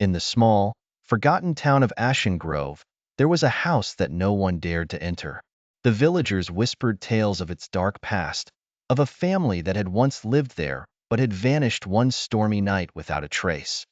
In the small, forgotten town of Ashen Grove, there was a house that no one dared to enter. The villagers whispered tales of its dark past, of a family that had once lived there but had vanished one stormy night without a trace.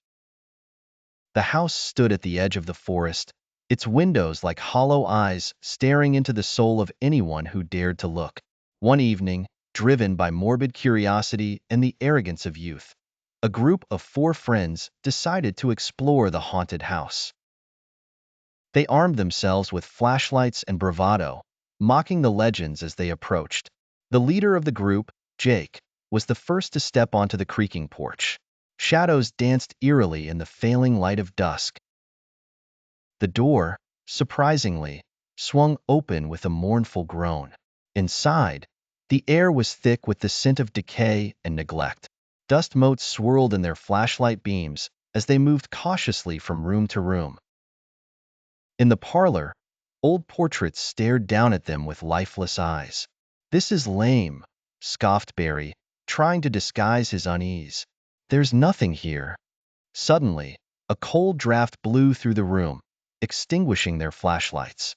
The house stood at the edge of the forest, its windows like hollow eyes staring into the soul of anyone who dared to look. One evening, driven by morbid curiosity and the arrogance of youth, a group of 4 friends decided to explore the haunted house. They armed themselves with flashlights and bravado, mocking the legends as they approached. The leader of the group, Jake, was the first to step onto the creaking porch. Shadows danced eerily in the failing light of dusk. The door, surprisingly, swung open with a mournful groan. Inside, the air was thick with the scent of decay and neglect. Dust motes swirled in their flashlight beams as they moved cautiously from room to room. In the parlor, old portraits stared down at them with lifeless eyes. "This is lame," scoffed Barry, trying to disguise his unease. "There's nothing here." Suddenly, a cold draft blew through the room, extinguishing their flashlights.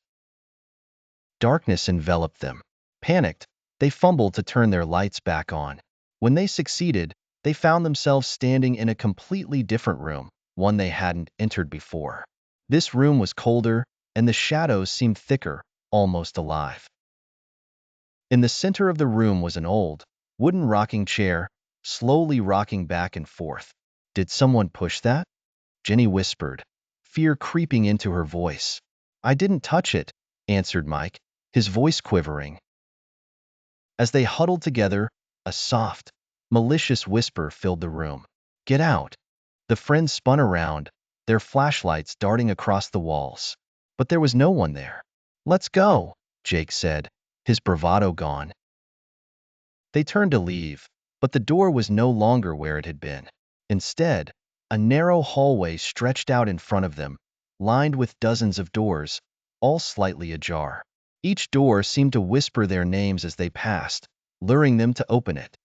Darkness enveloped them. Panicked, they fumbled to turn their lights back on. When they succeeded, they found themselves standing in a completely different room, one they hadn't entered before. This room was colder, and the shadows seemed thicker, almost alive. In the center of the room was an old, wooden rocking chair, slowly rocking back and forth. "Did someone push that?" Jenny whispered, fear creeping into her voice. "I didn't touch it," answered Mike, his voice quivering. As they huddled together, a soft, malicious whisper filled the room. "Get out!" The friends spun around, their flashlights darting across the walls. But there was no one there. "Let's go," Jake said, his bravado gone. They turned to leave, but the door was no longer where it had been. Instead, a narrow hallway stretched out in front of them, lined with dozens of doors, all slightly ajar. Each door seemed to whisper their names as they passed, luring them to open it.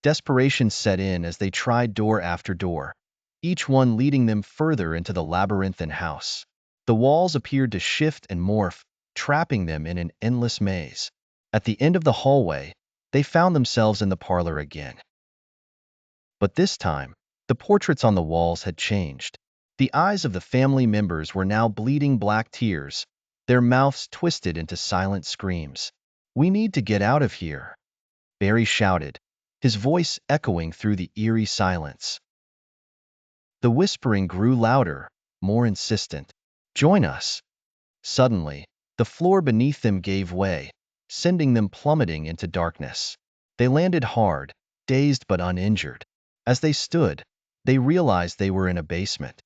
Desperation set in as they tried door after door, each one leading them further into the labyrinthine house. The walls appeared to shift and morph, trapping them in an endless maze. At the end of the hallway, they found themselves in the parlor again. But this time, the portraits on the walls had changed. The eyes of the family members were now bleeding black tears, their mouths twisted into silent screams. "We need to get out of here," Barry shouted, his voice echoing through the eerie silence. The whispering grew louder, more insistent. "Join us." Suddenly, the floor beneath them gave way, sending them plummeting into darkness. They landed hard, dazed but uninjured. As they stood, they realized they were in a basement.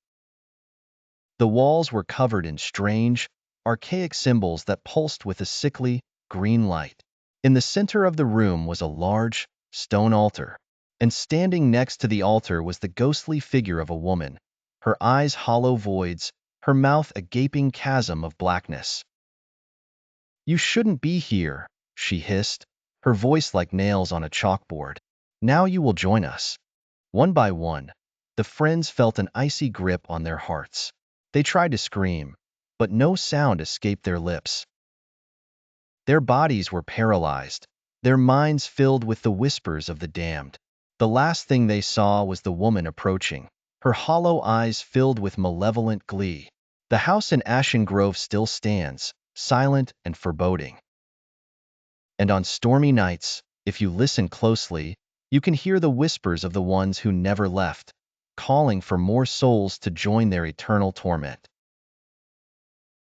The walls were covered in strange, archaic symbols that pulsed with a sickly, green light. In the center of the room was a large, stone altar, and standing next to the altar was the ghostly figure of a woman, her eyes hollow voids, her mouth a gaping chasm of blackness. "You shouldn't be here," she hissed, her voice like nails on a chalkboard. "Now you will join us." One by one, the friends felt an icy grip on their hearts. They tried to scream, but no sound escaped their lips. Their bodies were paralyzed, their minds filled with the whispers of the damned. The last thing they saw was the woman approaching, her hollow eyes filled with malevolent glee. The house in Ashen Grove still stands, silent and foreboding. And on stormy nights, if you listen closely, you can hear the whispers of the ones who never left, calling for more souls to join their eternal torment.